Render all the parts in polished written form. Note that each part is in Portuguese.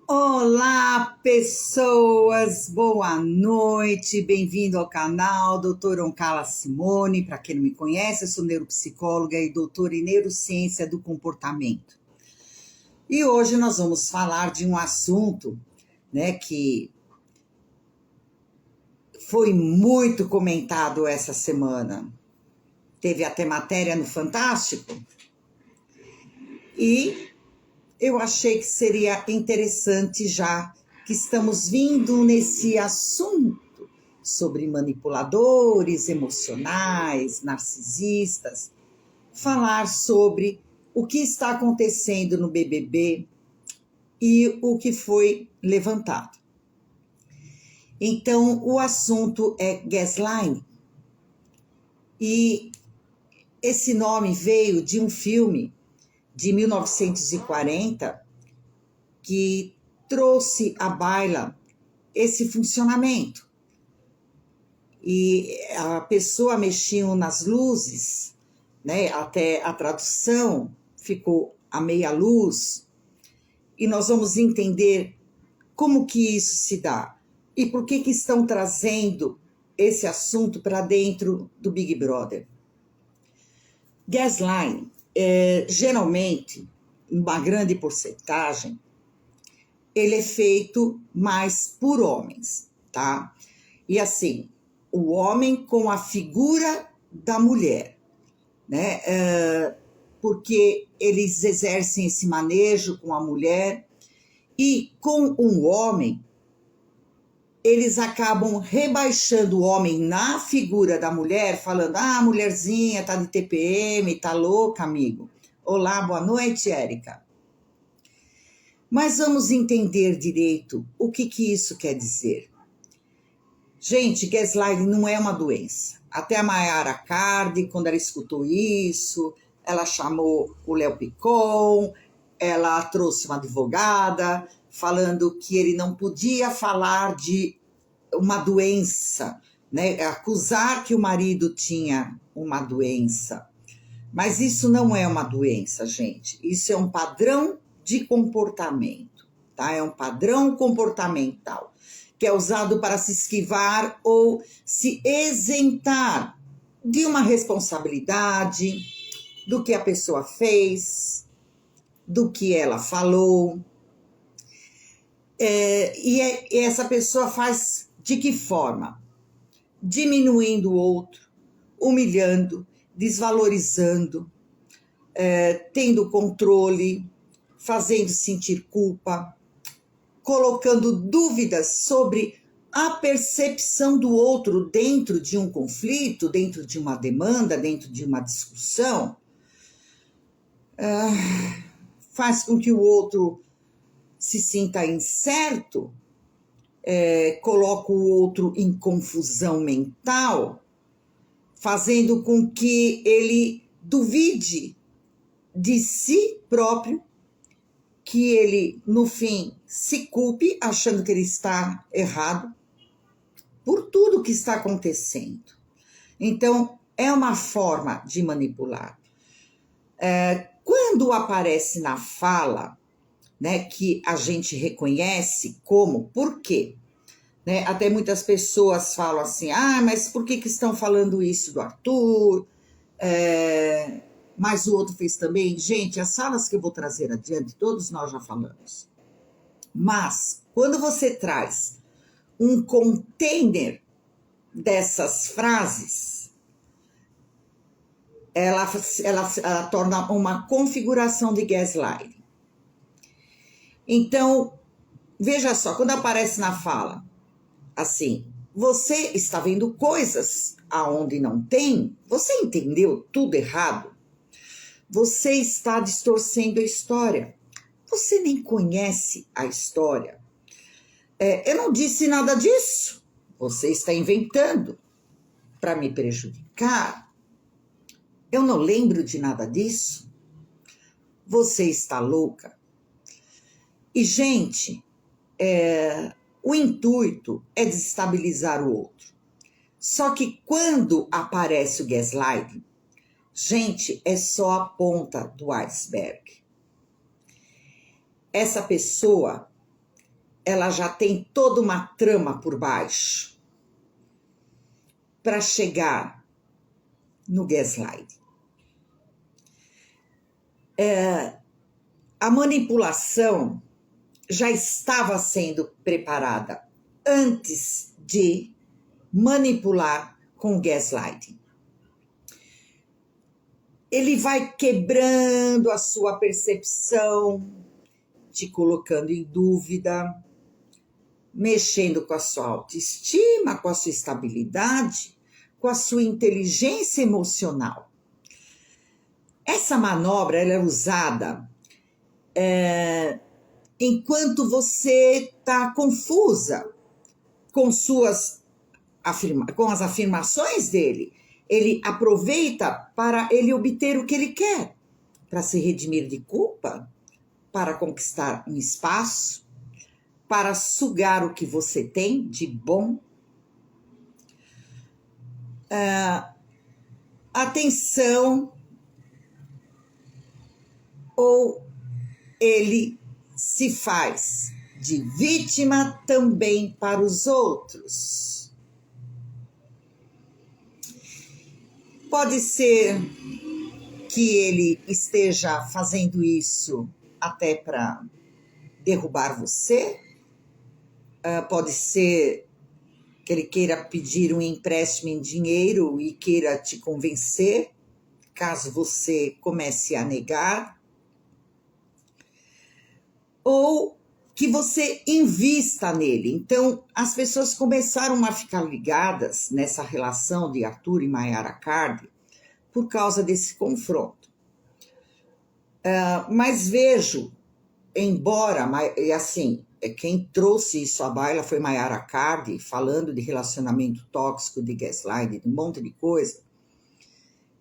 Olá, pessoas! Boa noite, bem-vindo ao canal Doutora Oncala Simone. Para quem não me conhece, eu sou neuropsicóloga e doutora em neurociência do comportamento. E hoje nós vamos falar de um assunto, que foi muito comentado essa semana. Teve até matéria no Fantástico. E eu achei que seria interessante, já que estamos vindo nesse assunto sobre manipuladores emocionais, narcisistas, falar sobre o que está acontecendo no BBB e o que foi levantado. Então, o assunto é gaslighting. E esse nome veio de um filme de 1940 que trouxe à baila esse funcionamento. E a pessoa mexia nas luzes, até a tradução ficou a meia luz, e nós vamos entender como que isso se dá e por que estão trazendo esse assunto para dentro do Big Brother. Gaslighting, geralmente, uma grande porcentagem, ele é feito mais por homens, tá? E assim, o homem com a figura da mulher, porque eles exercem esse manejo com a mulher, e com um homem, eles acabam rebaixando o homem na figura da mulher, falando, mulherzinha, tá de TPM, tá louca, amigo. Olá, boa noite, Érica. Mas vamos entender direito o que isso quer dizer. Gente, gaslighting não é uma doença. Até a Mayara Cardi, quando ela escutou isso, ela chamou o Léo Picon, ela trouxe uma advogada, falando que ele não podia falar de uma doença, acusar que o marido tinha uma doença. Mas isso não é uma doença, gente. Isso é um padrão de comportamento, tá? É um padrão comportamental que é usado para se esquivar ou se isentar de uma responsabilidade, do que a pessoa fez, do que ela falou. E essa pessoa faz de que forma? Diminuindo o outro, humilhando, desvalorizando, tendo controle, fazendo sentir culpa, colocando dúvidas sobre a percepção do outro dentro de um conflito, dentro de uma demanda, dentro de uma discussão, faz com que o outro se sinta incerto, coloca o outro em confusão mental, fazendo com que ele duvide de si próprio, que ele, no fim, se culpe, achando que ele está errado por tudo que está acontecendo. Então, é uma forma de manipular. Quando aparece na fala, que a gente reconhece como, por quê? Até muitas pessoas falam assim, mas por que estão falando isso do Arthur? Mas o outro fez também. Gente, as falas que eu vou trazer adiante, todos nós já falamos. Mas, quando você traz um container dessas frases, ela torna uma configuração de gaslighting. Então, veja só, quando aparece na fala, assim, você está vendo coisas aonde não tem, você entendeu tudo errado, você está distorcendo a história, você nem conhece a história. Eu não disse nada disso, você está inventando para me prejudicar, eu não lembro de nada disso, você está louca. E, gente, o intuito é desestabilizar o outro. Só que quando aparece o gaslighting, gente, é só a ponta do iceberg. Essa pessoa, ela já tem toda uma trama por baixo para chegar no gaslight. A manipulação já estava sendo preparada antes de manipular com gaslighting. Ele vai quebrando a sua percepção, te colocando em dúvida, mexendo com a sua autoestima, com a sua estabilidade, com a sua inteligência emocional. Essa manobra ela é usada enquanto você está confusa com com as afirmações dele. Ele aproveita para ele obter o que ele quer, para se redimir de culpa, para conquistar um espaço, para sugar o que você tem de bom. Atenção, ou ele se faz de vítima também para os outros. Pode ser que ele esteja fazendo isso até para derrubar você. Pode ser que ele queira pedir um empréstimo em dinheiro e queira te convencer, caso você comece a negar. Ou que você invista nele. Então, as pessoas começaram a ficar ligadas nessa relação de Arthur e Mayara Card por causa desse confronto. Mas vejo, embora, e assim, quem trouxe isso à baila foi Mayara Card, falando de relacionamento tóxico, de gaslighting, de um monte de coisa,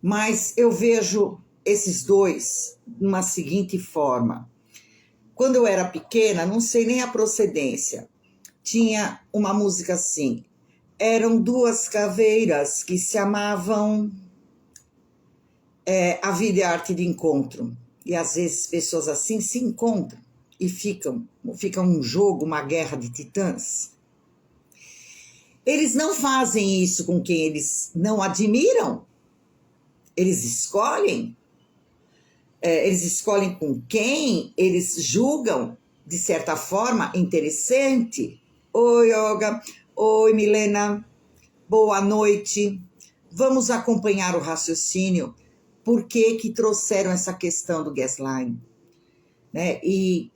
mas eu vejo esses dois de uma seguinte forma. Quando eu era pequena, não sei nem a procedência, tinha uma música assim, eram duas caveiras que se amavam, a vida é arte de encontro, e às vezes pessoas assim se encontram e fica um jogo, uma guerra de titãs. Eles não fazem isso com quem eles não admiram, eles escolhem com quem eles julgam, de certa forma, interessante. Oi, Olga. Oi, Milena. Boa noite. Vamos acompanhar o raciocínio. Por que trouxeram essa questão do gaslighting? Né? E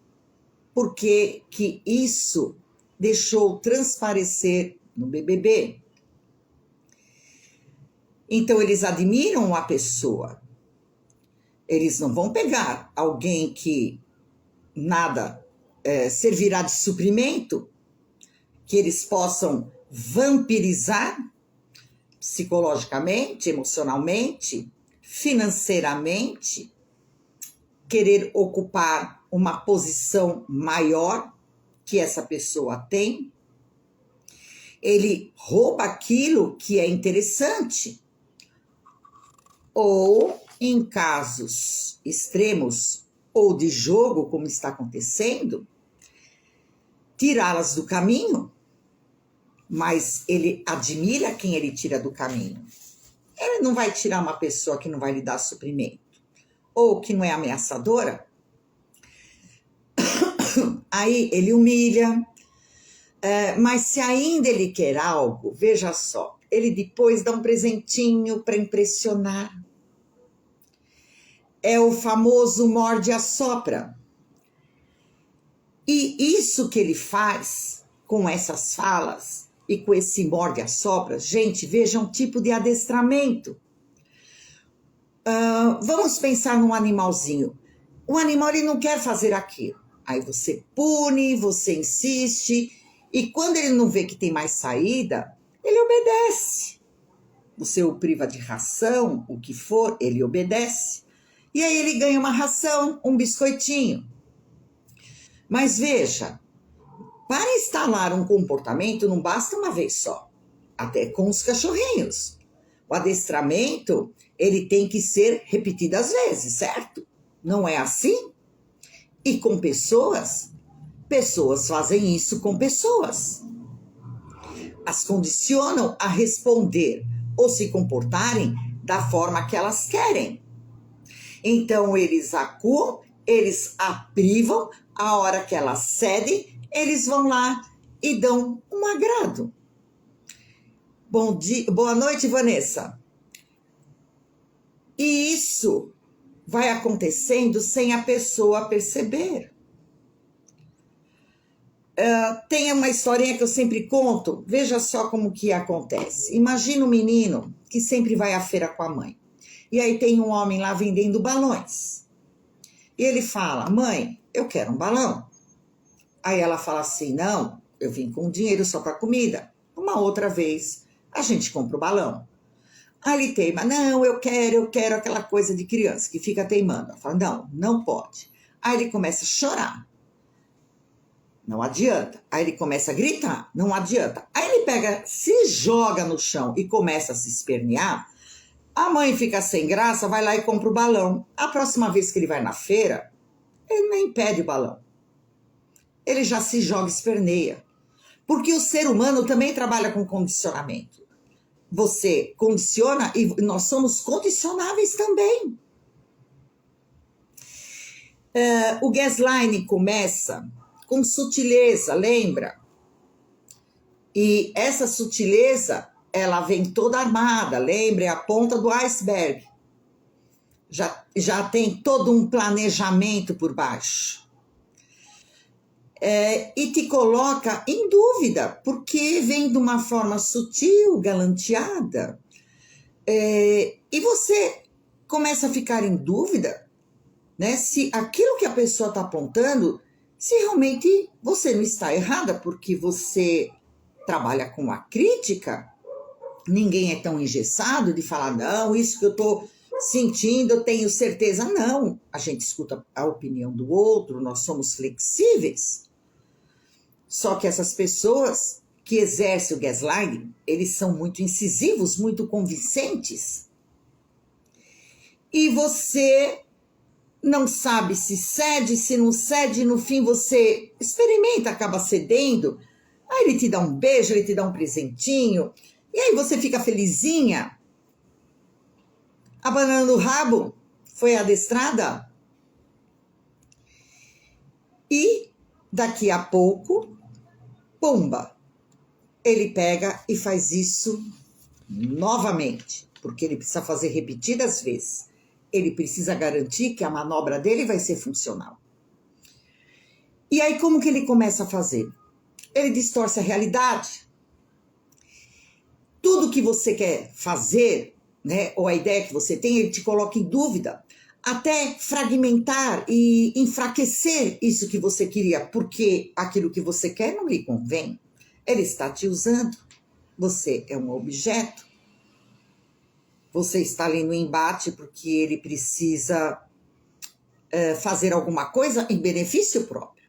por que isso deixou transparecer no BBB? Então, eles admiram a pessoa. Eles não vão pegar alguém que nada servirá de suprimento, que eles possam vampirizar psicologicamente, emocionalmente, financeiramente, querer ocupar uma posição maior que essa pessoa tem. Ele rouba aquilo que é interessante. Ou, em casos extremos, ou de jogo, como está acontecendo, tirá-las do caminho, mas ele admira quem ele tira do caminho. Ele não vai tirar uma pessoa que não vai lhe dar suprimento, ou que não é ameaçadora. Aí ele humilha, mas se ainda ele quer algo, veja só, ele depois dá um presentinho para impressionar. É o famoso morde-a-sopra. E isso que ele faz com essas falas e com esse morde-a-sopra, gente, veja um tipo de adestramento. Vamos pensar num animalzinho. O animal ele não quer fazer aquilo. Aí você pune, você insiste, e quando ele não vê que tem mais saída, ele obedece. Você o priva de ração, o que for, ele obedece. E aí ele ganha uma ração, um biscoitinho. Mas veja, para instalar um comportamento não basta uma vez só, até com os cachorrinhos. O adestramento, ele tem que ser repetido às vezes, certo? Não é assim? E com pessoas, pessoas fazem isso com pessoas. As condicionam a responder ou se comportarem da forma que elas querem. Então, eles acuam, eles a privam, a hora que elas cedem, eles vão lá e dão um agrado. Bom dia, boa noite, Vanessa. E isso vai acontecendo sem a pessoa perceber. Tem uma historinha que eu sempre conto, veja só como que acontece. Imagina um menino que sempre vai à feira com a mãe. E aí tem um homem lá vendendo balões. E ele fala, mãe, eu quero um balão. Aí ela fala assim, não, eu vim com dinheiro só para comida. Uma outra vez, a gente compra o balão. Aí ele teima, não, eu quero aquela coisa de criança que fica teimando. Ela fala, não, não pode. Aí ele começa a chorar. Não adianta. Aí ele começa a gritar, não adianta. Aí ele pega, se joga no chão e começa a se espernear. A mãe fica sem graça, vai lá e compra o balão. A próxima vez que ele vai na feira, ele nem pede o balão. Ele já se joga e esperneia. Porque o ser humano também trabalha com condicionamento. Você condiciona e nós somos condicionáveis também. O gaslighting começa com sutileza, lembra? E essa sutileza, ela vem toda armada, lembra? É a ponta do iceberg. Já tem todo um planejamento por baixo. E te coloca em dúvida, porque vem de uma forma sutil, galanteada. E você começa a ficar em dúvida, né, se aquilo que a pessoa está apontando, se realmente você não está errada, porque você trabalha com a crítica, ninguém é tão engessado de falar, não, isso que eu estou sentindo, eu tenho certeza. Não, a gente escuta a opinião do outro, nós somos flexíveis. Só que essas pessoas que exercem o gaslighting, eles são muito incisivos, muito convincentes. E você não sabe se cede, se não cede, no fim você experimenta, acaba cedendo, aí ele te dá um beijo, ele te dá um presentinho, e aí você fica felizinha, abanando o rabo, foi adestrada. E daqui a pouco, pumba, ele pega e faz isso novamente, porque ele precisa fazer repetidas vezes. Ele precisa garantir que a manobra dele vai ser funcional. E aí como que ele começa a fazer? Ele distorce a realidade. Tudo que você quer fazer, né, ou a ideia que você tem, ele te coloca em dúvida, até fragmentar e enfraquecer isso que você queria, porque aquilo que você quer não lhe convém. Ele está te usando. Você é um objeto. Você está ali no embate porque ele precisa fazer alguma coisa em benefício próprio.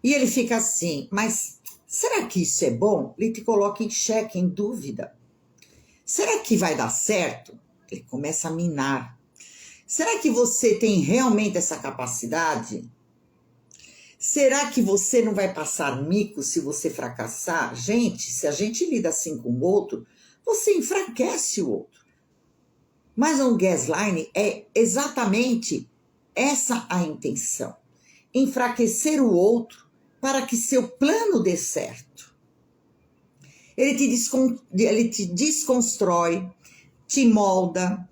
E ele fica assim, mas será que isso é bom? Ele te coloca em xeque, em dúvida. Será que vai dar certo? Ele começa a minar. Será que você tem realmente essa capacidade? Será que você não vai passar mico se você fracassar? Gente, se a gente lida assim com o outro, você enfraquece o outro. Mas um gaslighting é exatamente essa a intenção. Enfraquecer o outro para que seu plano dê certo. Ele te desconstrói, te molda,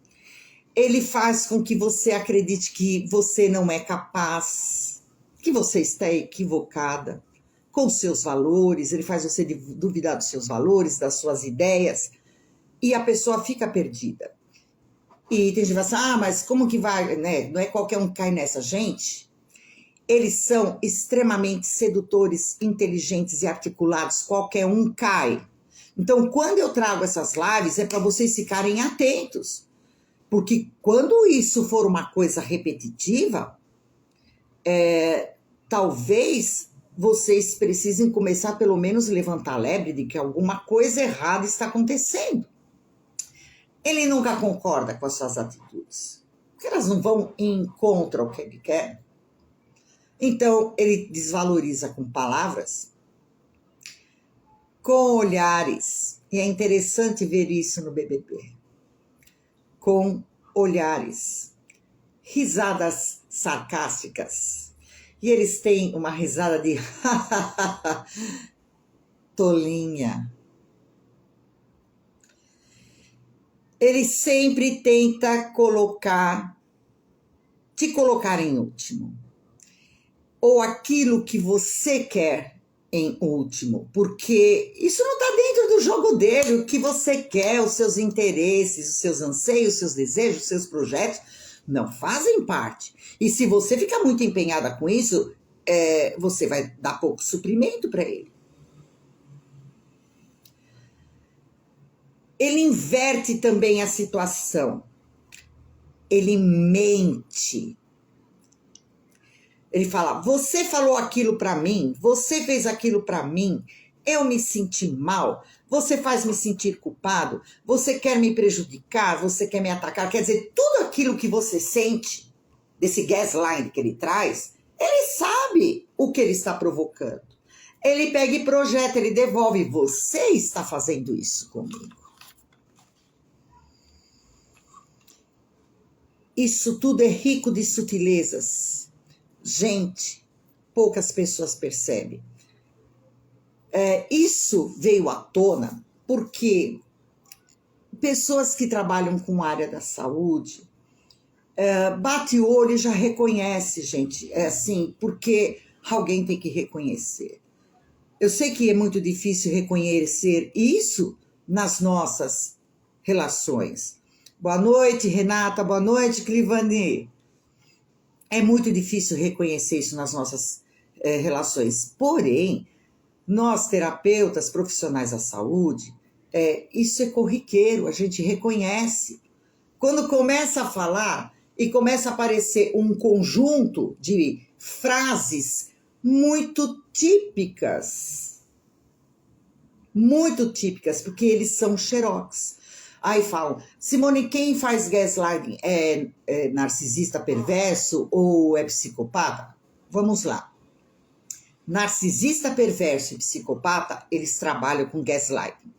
ele faz com que você acredite que você não é capaz, que você está equivocada com seus valores, ele faz você duvidar dos seus valores, das suas ideias, e a pessoa fica perdida. E tem gente que fala assim, mas como que vai, né? Não é qualquer um que cai nessa. Gente, eles são extremamente sedutores, inteligentes e articulados, qualquer um cai. Então, quando eu trago essas lives, é para vocês ficarem atentos, porque quando isso for uma coisa repetitiva, talvez vocês precisem começar pelo menos levantar a lebre de que alguma coisa errada está acontecendo. Ele nunca concorda com as suas atitudes, porque elas não vão em contra o que ele quer. Então, ele desvaloriza com palavras, com olhares. E é interessante ver isso no BBB. Com olhares, risadas sarcásticas. E eles têm uma risada de tolinha. Ele sempre tenta te colocar em último. Ou aquilo que você quer em último, porque isso não está dentro do jogo dele, o que você quer, os seus interesses, os seus anseios, os seus desejos, os seus projetos, não fazem parte. E se você ficar muito empenhada com isso, você vai dar pouco suprimento para ele. Ele inverte também a situação. Ele mente. Ele fala, você falou aquilo para mim, você fez aquilo para mim, eu me senti mal, você faz me sentir culpado, você quer me prejudicar, você quer me atacar. Quer dizer, tudo aquilo que você sente, desse gaslight que ele traz, ele sabe o que ele está provocando. Ele pega e projeta, ele devolve, você está fazendo isso comigo. Isso tudo é rico de sutilezas. Gente, poucas pessoas percebem. Isso veio à tona porque pessoas que trabalham com a área da saúde, bate o olho e já reconhece, gente. É assim, porque alguém tem que reconhecer. Eu sei que é muito difícil reconhecer isso nas nossas relações. Boa noite, Renata. Boa noite, Clivani. É muito difícil reconhecer isso nas nossas relações. Porém, nós, terapeutas, profissionais da saúde, isso é corriqueiro, a gente reconhece. Quando começa a falar e começa a aparecer um conjunto de frases muito típicas, porque eles são xerox. Aí falam, Simone, quem faz gaslighting é narcisista perverso ou é psicopata? Vamos lá. Narcisista perverso e psicopata, eles trabalham com gaslighting.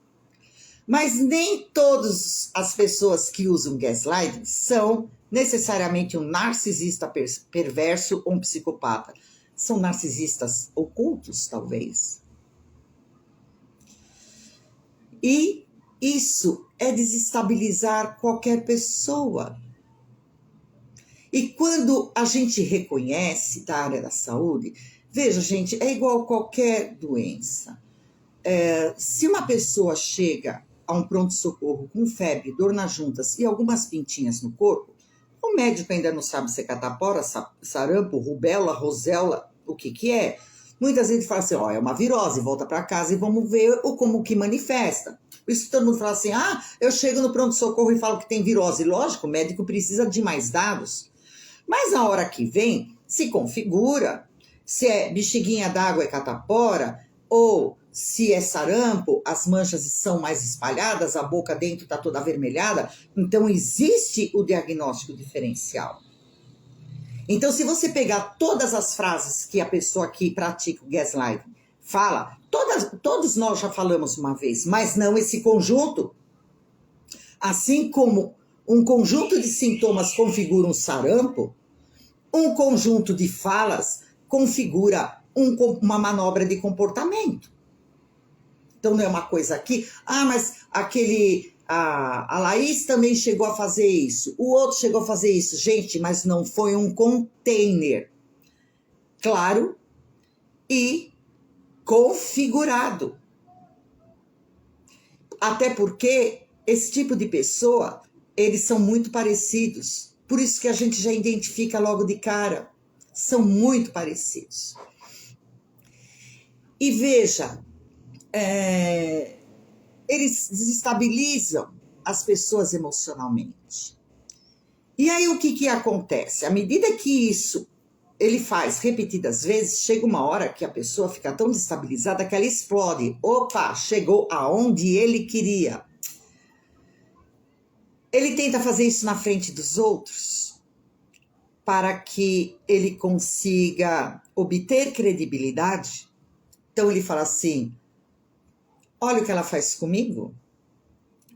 Mas nem todas as pessoas que usam gaslighting são necessariamente um narcisista perverso ou um psicopata. São narcisistas ocultos, talvez. E isso é desestabilizar qualquer pessoa. E quando a gente reconhece da área da saúde, veja, gente, é igual qualquer doença. Se uma pessoa chega a um pronto-socorro com febre, dor nas juntas e algumas pintinhas no corpo, o médico ainda não sabe se é catapora, sarampo, rubéola, roséola, o que é. Muitas vezes fala assim, é uma virose, volta para casa e vamos ver como que manifesta. Por isso todo mundo fala assim, eu chego no pronto-socorro e falo que tem virose. Lógico, o médico precisa de mais dados. Mas na hora que vem, se configura, se é bexiguinha d'água é catapora, ou se é sarampo, as manchas são mais espalhadas, a boca dentro está toda avermelhada. Então existe o diagnóstico diferencial. Então, se você pegar todas as frases que a pessoa que pratica o gaslighting fala, todos nós já falamos uma vez, mas não esse conjunto. Assim como um conjunto de sintomas configura um sarampo, um conjunto de falas configura uma manobra de comportamento. Então, não é uma coisa aqui, mas a Laís também chegou a fazer isso, o outro chegou a fazer isso. Gente, mas não foi um container claro e configurado. Até porque esse tipo de pessoa, eles são muito parecidos. Por isso que a gente já identifica logo de cara. São muito parecidos. E veja, eles desestabilizam as pessoas emocionalmente. E aí o que acontece? À medida que isso ele faz repetidas vezes, chega uma hora que a pessoa fica tão desestabilizada que ela explode. Opa, chegou aonde ele queria. Ele tenta fazer isso na frente dos outros. para que ele consiga obter credibilidade. Então ele fala assim, olha o que ela faz comigo.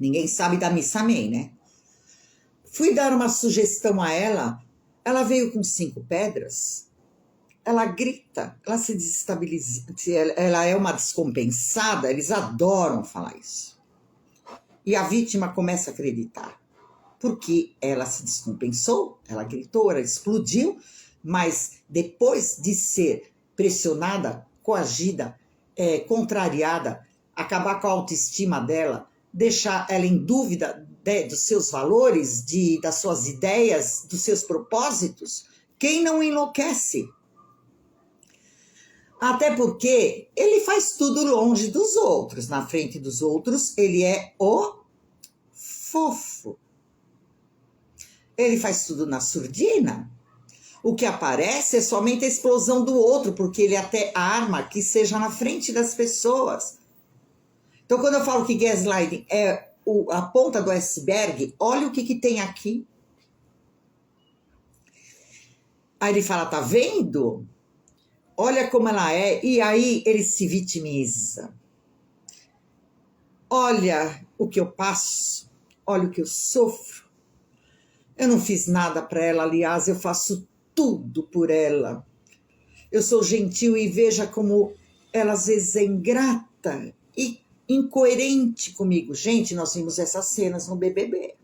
Ninguém sabe da missa amém, né? Fui dar uma sugestão a ela veio com 5 pedras, ela grita, ela se desestabiliza, ela é uma descompensada, eles adoram falar isso. E a vítima começa a acreditar, porque ela se descompensou, ela gritou, ela explodiu, mas depois de ser pressionada, coagida, contrariada, acabar com a autoestima dela, deixar ela em dúvida dos seus valores, das suas ideias, dos seus propósitos, quem não enlouquece? Até porque ele faz tudo longe dos outros. Na frente dos outros, ele é o fofo. Ele faz tudo na surdina. O que aparece é somente a explosão do outro, porque ele até arma que seja na frente das pessoas. Então, quando eu falo que gaslighting é a ponta do iceberg, olha o que tem aqui. Aí ele fala, tá vendo? Olha como ela é. E aí ele se vitimiza. Olha o que eu passo. Olha o que eu sofro. Eu não fiz nada para ela, aliás, eu faço tudo por ela. Eu sou gentil e veja como ela às vezes é ingrata e incoerente comigo. Gente, nós vimos essas cenas no BBB.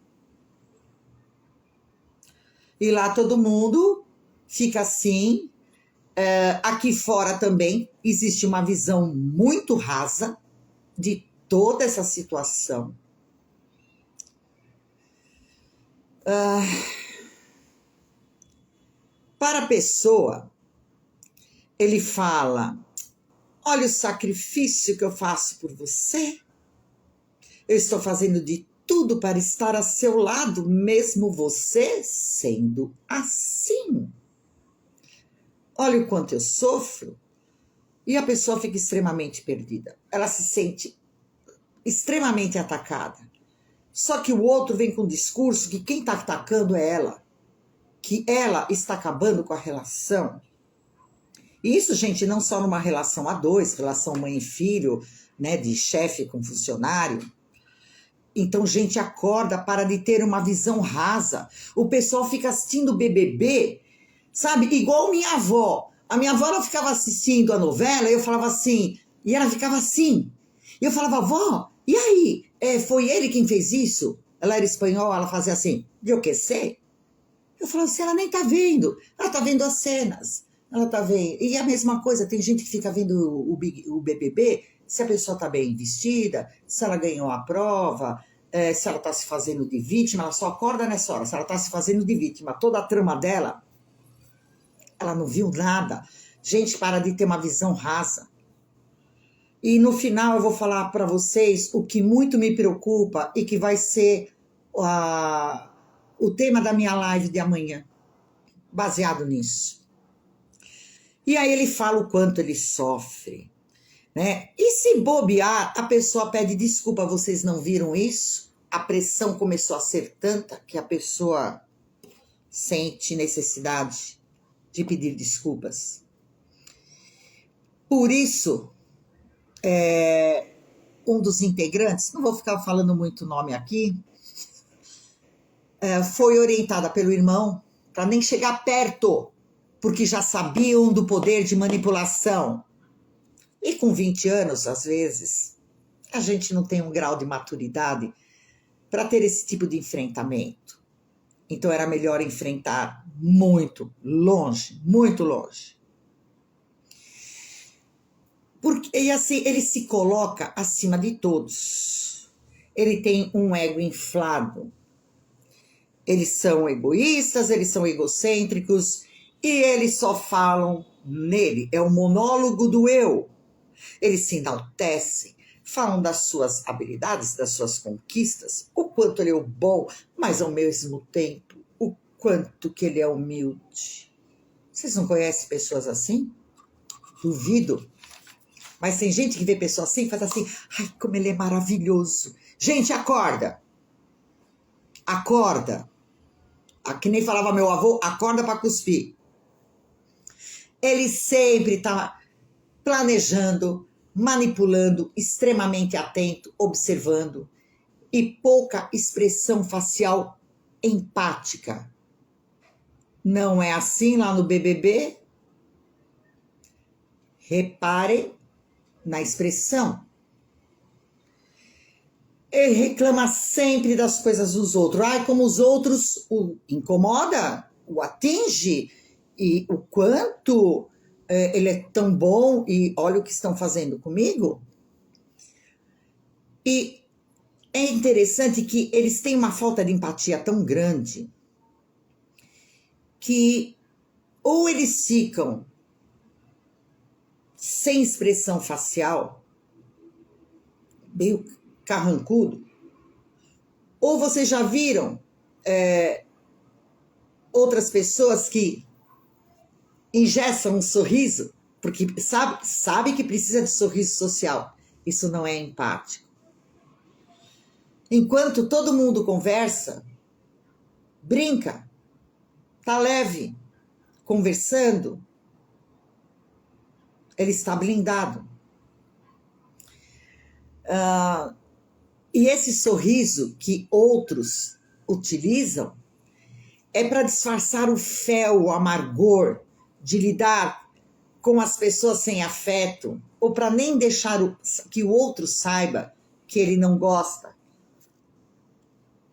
E lá todo mundo fica assim. Aqui fora também existe uma visão muito rasa de toda essa situação. Para a pessoa, ele fala, olha o sacrifício que eu faço por você. Eu estou fazendo de tudo para estar a seu lado, mesmo você sendo assim. Olha o quanto eu sofro. E a pessoa fica extremamente perdida. Ela se sente extremamente atacada. Só que o outro vem com um discurso que quem está atacando é ela. Que ela está acabando com a relação. E isso, gente, não só numa relação a dois, relação mãe e filho, né, de chefe com funcionário. Então, gente, acorda, para de ter uma visão rasa. O pessoal fica assistindo o BBB, sabe? Igual minha avó. A minha avó, ela ficava assistindo a novela, e eu falava assim, e ela ficava assim. E eu falava, vó, e aí? Foi ele quem fez isso? Ela era espanhola, ela fazia assim, eu que sei? Eu falava assim, ela nem tá vendo. Ela tá vendo as cenas. Ela tá vendo. E a mesma coisa, tem gente que fica vendo o BBB, se a pessoa tá bem vestida, se ela ganhou a prova, se ela tá se fazendo de vítima, ela só acorda nessa hora. Se ela tá se fazendo de vítima, toda a trama dela, ela não viu nada. Gente, para de ter uma visão rasa. E no final eu vou falar para vocês o que muito me preocupa e que vai ser o tema da minha live de amanhã, baseado nisso. E aí ele fala o quanto ele sofre, né? E se bobear, a pessoa pede desculpa, vocês não viram isso? A pressão começou a ser tanta que a pessoa sente necessidade de pedir desculpas. Por isso, um dos integrantes, não vou ficar falando muito nome aqui, foi orientada pelo irmão para nem chegar perto, porque já sabiam do poder de manipulação. E com 20 anos, às vezes, a gente não tem um grau de maturidade para ter esse tipo de enfrentamento. Então era melhor enfrentar muito longe, muito longe. E assim, ele se coloca acima de todos. Ele tem um ego inflado. Eles são egoístas, eles são egocêntricos e eles só falam nele. É o monólogo do eu. Eles se enaltecem, falam das suas habilidades, das suas conquistas, o quanto ele é o bom, mas ao mesmo tempo, o quanto que ele é humilde. Vocês não conhecem pessoas assim? Duvido. Mas tem gente que vê pessoa assim e faz assim, ai, como ele é maravilhoso. Gente, acorda. Acorda. Que nem falava meu avô, acorda para cuspir. Ele sempre está planejando, manipulando, extremamente atento, observando, e pouca expressão facial empática. Não é assim lá no BBB? Reparem na expressão. Ele reclama sempre das coisas dos outros. Ai, como os outros o incomoda, o atinge, e o quanto ele é tão bom, e olha o que estão fazendo comigo. E é interessante que eles têm uma falta de empatia tão grande que ou eles ficam sem expressão facial, meio carrancudo, ou vocês já viram outras pessoas que engessam um sorriso, porque sabe que precisa de sorriso social. Isso não é empático. Enquanto todo mundo conversa, brinca, tá leve, conversando, ele está blindado. E esse sorriso que outros utilizam é para disfarçar o fel, o amargor de lidar com as pessoas sem afeto, ou para nem deixar que o outro saiba que ele não gosta.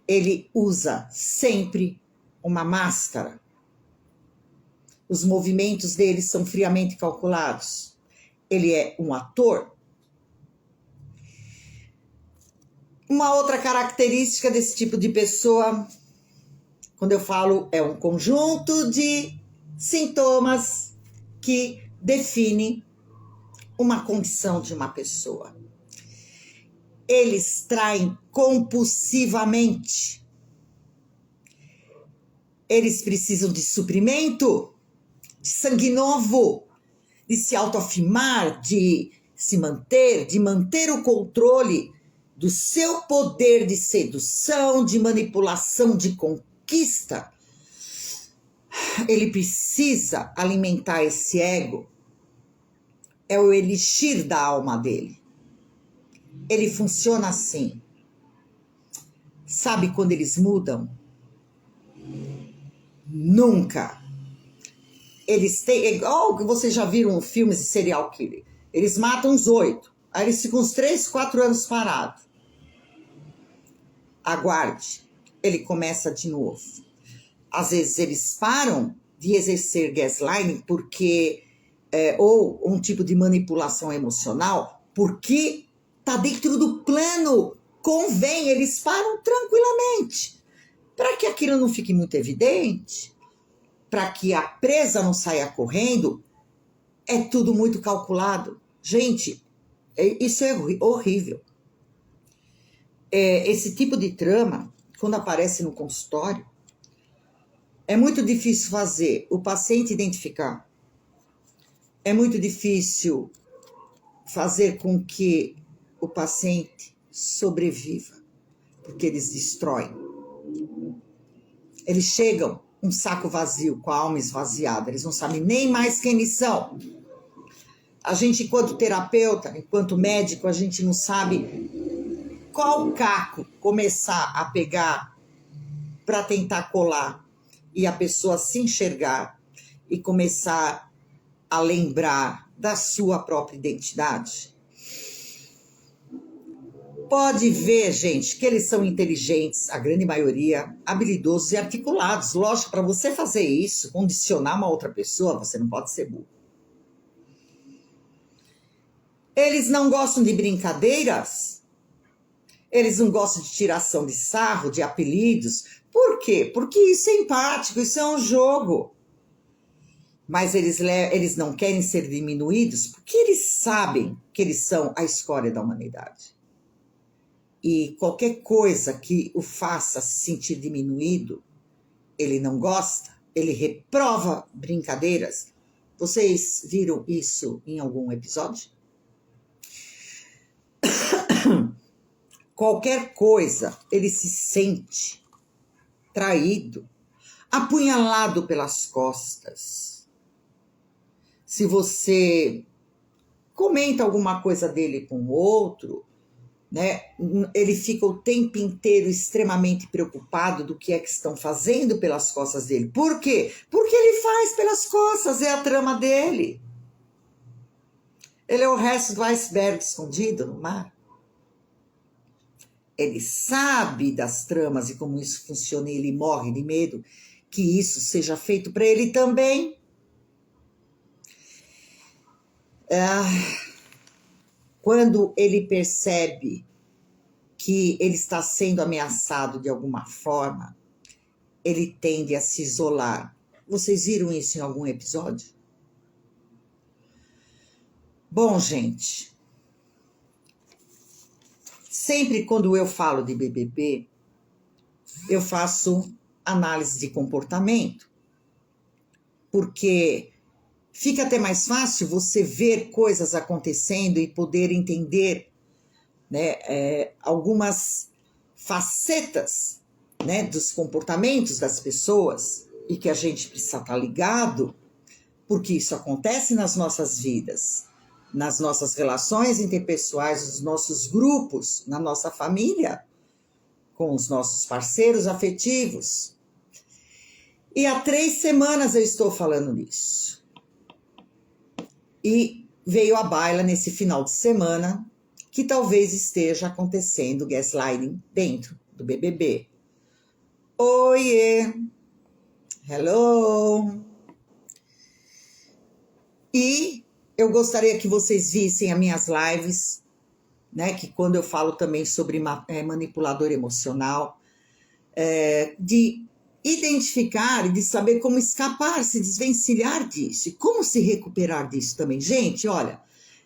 Ele usa sempre uma máscara. Os movimentos dele são friamente calculados. Ele é um ator. Uma outra característica desse tipo de pessoa, quando eu falo, é um conjunto de sintomas que define uma condição de uma pessoa. Eles traem compulsivamente. Eles precisam de suprimento, de sangue novo, de se autoafirmar, de se manter, de manter o controle do seu poder de sedução, de manipulação, de conquista. Ele precisa alimentar esse ego. É o elixir da alma dele. Ele funciona assim. Sabe quando eles mudam? Nunca. Eles têm, igual que vocês já viram filmes de serial killer. Eles matam uns 8. Aí eles ficam uns 3, 4 anos parados. Aguarde. Ele começa de novo. Às vezes eles param de exercer gaslighting porque ou um tipo de manipulação emocional, porque está dentro do plano, convém, eles param tranquilamente, para que aquilo não fique muito evidente, para que a presa não saia correndo, é tudo muito calculado. Gente, isso é horrível. Esse tipo de trama, quando aparece no consultório, é muito difícil fazer o paciente identificar. É muito difícil fazer com que o paciente sobreviva, porque eles destroem. Eles chegam um saco vazio, com a alma esvaziada, eles não sabem nem mais quem eles são. A gente, enquanto terapeuta, enquanto médico, a gente não sabe qual caco começar a pegar para tentar colar e a pessoa se enxergar e começar a lembrar da sua própria identidade. Pode ver, gente, que eles são inteligentes, a grande maioria, habilidosos e articulados. Lógico, para você fazer isso, condicionar uma outra pessoa, você não pode ser burro. Eles não gostam de brincadeiras, eles não gostam de tiração de sarro, de apelidos. Por quê? Porque isso é empático, isso é um jogo. Mas eles não querem ser diminuídos porque eles sabem que eles são a escória da humanidade. E qualquer coisa que o faça se sentir diminuído, ele não gosta, ele reprova brincadeiras. Vocês viram isso em algum episódio? Qualquer coisa, ele se sente traído. apunhalado pelas costas, se você comenta alguma coisa dele com o outro, né, ele fica o tempo inteiro extremamente preocupado do que é que estão fazendo pelas costas dele. Por quê? Porque ele faz pelas costas, é a trama dele. Ele é o resto do iceberg escondido no mar. Ele sabe das tramas e como isso funciona e ele morre de medo que isso seja feito para ele também. Quando ele percebe que ele está sendo ameaçado de alguma forma, ele tende a se isolar. Vocês viram isso em algum episódio? Bom, gente, sempre quando eu falo de BBB, eu faço análise de comportamento, porque fica até mais fácil você ver coisas acontecendo e poder entender, né, algumas facetas, né, dos comportamentos das pessoas e que a gente precisa estar ligado, porque isso acontece nas nossas vidas, nas nossas relações interpessoais, nos nossos grupos, na nossa família, com os nossos parceiros afetivos. E há 3 semanas eu estou falando nisso. E veio à baila nesse final de semana que talvez esteja acontecendo gaslighting dentro do BBB. Oiê! Hello! E eu gostaria que vocês vissem as minhas lives, né, que quando eu falo também sobre manipulador emocional, de identificar e de saber como escapar, se desvencilhar disso, e como se recuperar disso também. Gente, olha,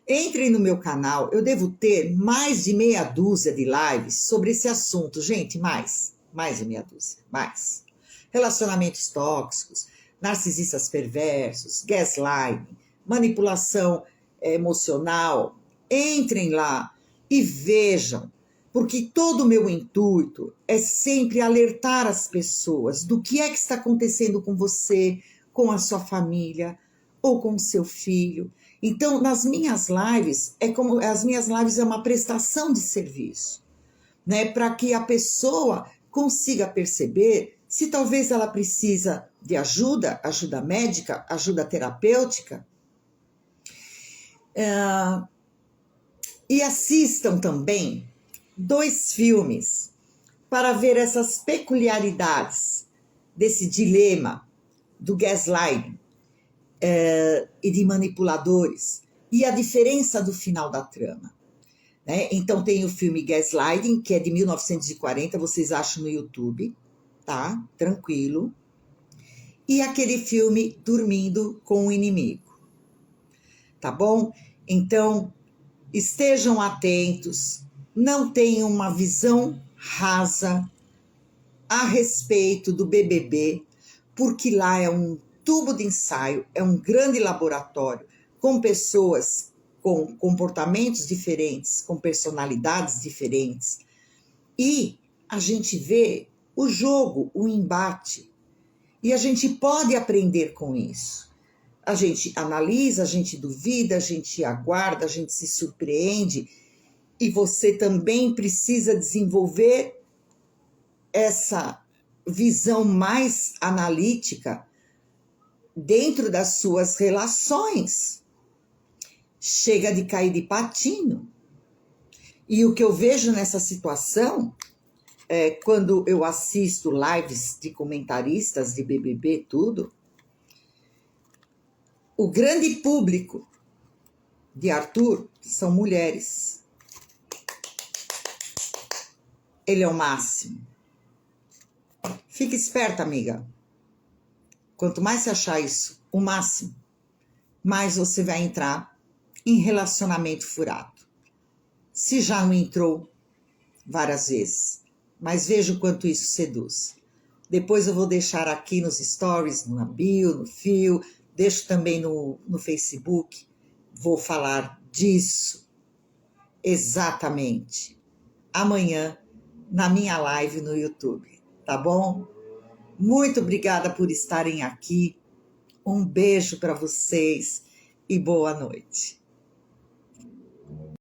entrem no meu canal, eu devo ter mais de meia dúzia de lives sobre esse assunto. Gente, mais de meia dúzia, mais. Relacionamentos tóxicos, narcisistas perversos, gaslighting, manipulação emocional. Entrem lá e vejam, porque todo o meu intuito é sempre alertar as pessoas do que é que está acontecendo com você, com a sua família ou com o seu filho. Então, nas minhas lives, as minhas lives é uma prestação de serviço, né, para que a pessoa consiga perceber se talvez ela precisa de ajuda médica, ajuda terapêutica. E assistam também 2 filmes para ver essas peculiaridades desse dilema do gaslighting e de manipuladores e a diferença do final da trama. Né? Então tem o filme Gaslighting, que é de 1940, vocês acham no YouTube, tá? Tranquilo. E aquele filme Dormindo com o Inimigo, tá bom? Então, estejam atentos, não tenham uma visão rasa a respeito do BBB, porque lá é um tubo de ensaio, é um grande laboratório com pessoas com comportamentos diferentes, com personalidades diferentes. E a gente vê o jogo, o embate, e a gente pode aprender com isso. A gente analisa, a gente duvida, a gente aguarda, a gente se surpreende, e você também precisa desenvolver essa visão mais analítica dentro das suas relações. Chega de cair de patinho. E o que eu vejo nessa situação, quando eu assisto lives de comentaristas de BBB, tudo, o grande público de Arthur são mulheres. Ele é o máximo. Fique esperta, amiga. Quanto mais você achar isso, o máximo, mais você vai entrar em relacionamento furado. Se já não entrou várias vezes, mas veja o quanto isso seduz. Depois eu vou deixar aqui nos stories, na bio, no fio, deixo também no Facebook, vou falar disso exatamente amanhã na minha live no YouTube, tá bom? Muito obrigada por estarem aqui. Um beijo para vocês e boa noite.